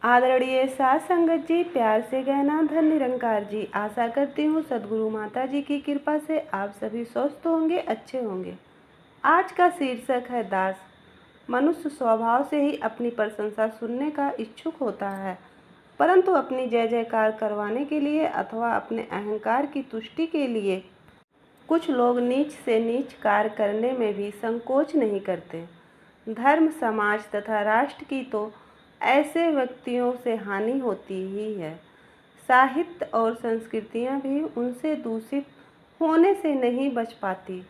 आदरणीय साध संगत जी, प्यार से कहना धन निरंकार जी। आशा करती हूँ सद्गुरु माता जी की कृपा से आप सभी स्वस्थ होंगे, अच्छे होंगे। आज का शीर्षक है दास। मनुष्य स्वभाव से ही अपनी प्रशंसा सुनने का इच्छुक होता है, परंतु अपनी जय जयकार करवाने के लिए अथवा अपने अहंकार की तुष्टि के लिए कुछ लोग नीच से नीच कार्य करने में भी संकोच नहीं करते। धर्म, समाज तथा राष्ट्र की तो ऐसे व्यक्तियों से हानि होती ही है। साहित्य और संस्कृतियाँ भी उनसे दूषित होने से नहीं बच पाती।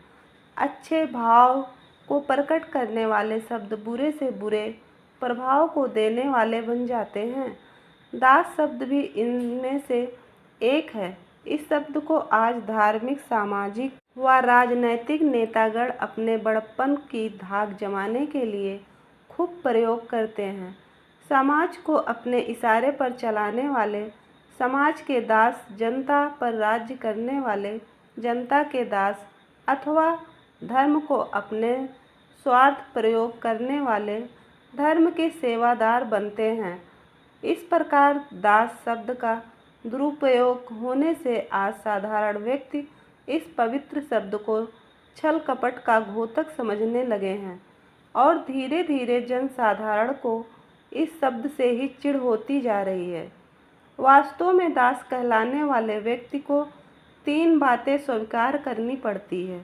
अच्छे भाव को प्रकट करने वाले शब्द बुरे से बुरे प्रभाव को देने वाले बन जाते हैं। दास शब्द भी इनमें से एक है। इस शब्द को आज धार्मिक, सामाजिक व राजनैतिक नेतागण अपने बड़प्पन की धाक जमाने के लिए खूब प्रयोग करते हैं। समाज को अपने इशारे पर चलाने वाले समाज के दास, जनता पर राज्य करने वाले जनता के दास, अथवा धर्म को अपने स्वार्थ प्रयोग करने वाले धर्म के सेवादार बनते हैं। इस प्रकार दास शब्द का दुरुपयोग होने से आज साधारण व्यक्ति इस पवित्र शब्द को छल कपट का घोतक समझने लगे हैं और धीरे धीरे जनसाधारण को इस शब्द से ही चिढ़ होती जा रही है। वास्तव में दास कहलाने वाले व्यक्ति को तीन बातें स्वीकार करनी पड़ती है।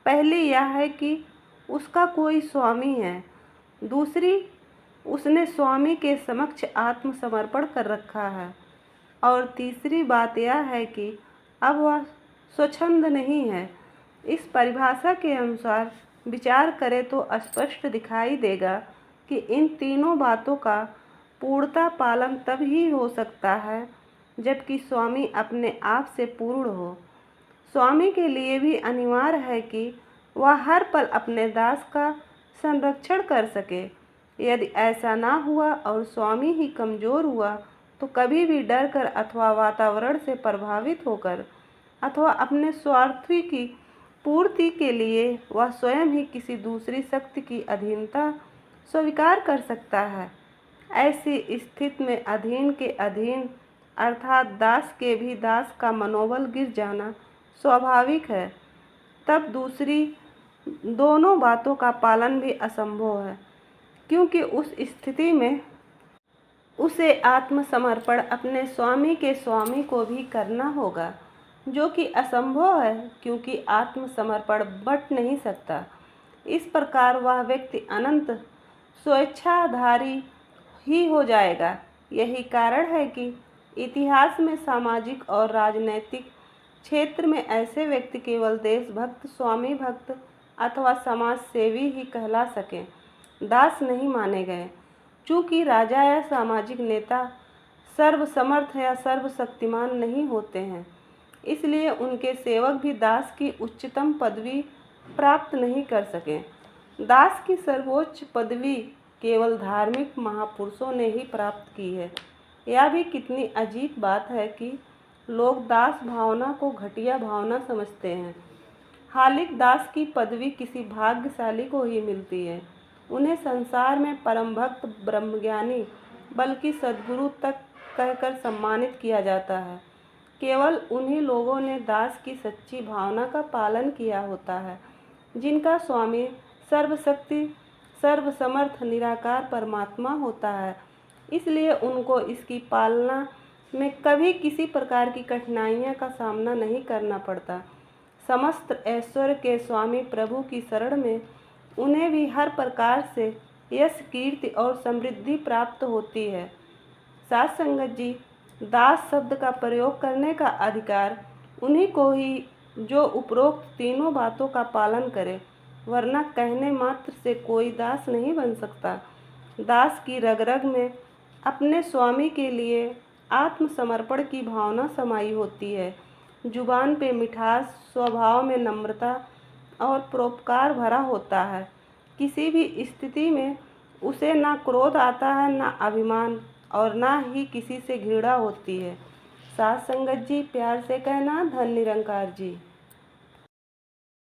पहली यह है कि उसका कोई स्वामी है। दूसरी, उसने स्वामी के समक्ष आत्मसमर्पण कर रखा है। और तीसरी बात यह है कि अब वह स्वच्छंद नहीं है। इस परिभाषा के अनुसार विचार करें तो स्पष्ट दिखाई देगा कि इन तीनों बातों का पूर्णतः पालन तब ही हो सकता है जबकि स्वामी अपने आप से पूर्ण हो। स्वामी के लिए भी अनिवार्य है कि वह हर पल अपने दास का संरक्षण कर सके। यदि ऐसा ना हुआ और स्वामी ही कमज़ोर हुआ तो कभी भी डर कर अथवा वातावरण से प्रभावित होकर अथवा अपने स्वार्थी की पूर्ति के लिए वह स्वयं ही किसी दूसरी शक्ति की अधीनता स्वीकार कर सकता है। ऐसी स्थिति में अधीन के अधीन अर्थात दास के भी दास का मनोबल गिर जाना स्वाभाविक है। तब दूसरी दोनों बातों का पालन भी असंभव है, क्योंकि उस स्थिति में उसे आत्मसमर्पण अपने स्वामी के स्वामी को भी करना होगा, जो कि असंभव है क्योंकि आत्मसमर्पण बट नहीं सकता। इस प्रकार वह व्यक्ति अनंत स्वेच्छाधारी ही हो जाएगा। यही कारण है कि इतिहास में सामाजिक और राजनैतिक क्षेत्र में ऐसे व्यक्ति केवल देशभक्त, स्वामी भक्त अथवा समाज सेवी ही कहला सकें, दास नहीं माने गए। चूँकि राजा या सामाजिक नेता सर्वसमर्थ या सर्वशक्तिमान नहीं होते हैं, इसलिए उनके सेवक भी दास की उच्चतम पदवी प्राप्त नहीं कर सके। दास की सर्वोच्च पदवी केवल धार्मिक महापुरुषों ने ही प्राप्त की है। यह भी कितनी अजीब बात है कि लोग दास भावना को घटिया भावना समझते हैं। हालांकि दास की पदवी किसी भाग्यशाली को ही मिलती है। उन्हें संसार में परम भक्त, ब्रह्मज्ञानी बल्कि सद्गुरु तक कहकर सम्मानित किया जाता है। केवल उन्हीं लोगों ने दास की सच्ची भावना का पालन किया होता है जिनका स्वामी सर्वशक्ति, सर्वसमर्थ, निराकार परमात्मा होता है। इसलिए उनको इसकी पालना में कभी किसी प्रकार की कठिनाइयों का सामना नहीं करना पड़ता। समस्त ऐश्वर्य के स्वामी प्रभु की शरण में उन्हें भी हर प्रकार से यश, कीर्ति और समृद्धि प्राप्त होती है। साध संगत जी, दास शब्द का प्रयोग करने का अधिकार उन्हीं को ही जो उपरोक्त तीनों बातों का पालन करे, वरना कहने मात्र से कोई दास नहीं बन सकता। दास की रग रग में अपने स्वामी के लिए आत्मसमर्पण की भावना समाई होती है। जुबान पे मिठास, स्वभाव में नम्रता और परोपकार भरा होता है। किसी भी स्थिति में उसे ना क्रोध आता है, ना अभिमान और ना ही किसी से घृणा होती है। साध संगत जी, प्यार से कहना धन निरंकार जी।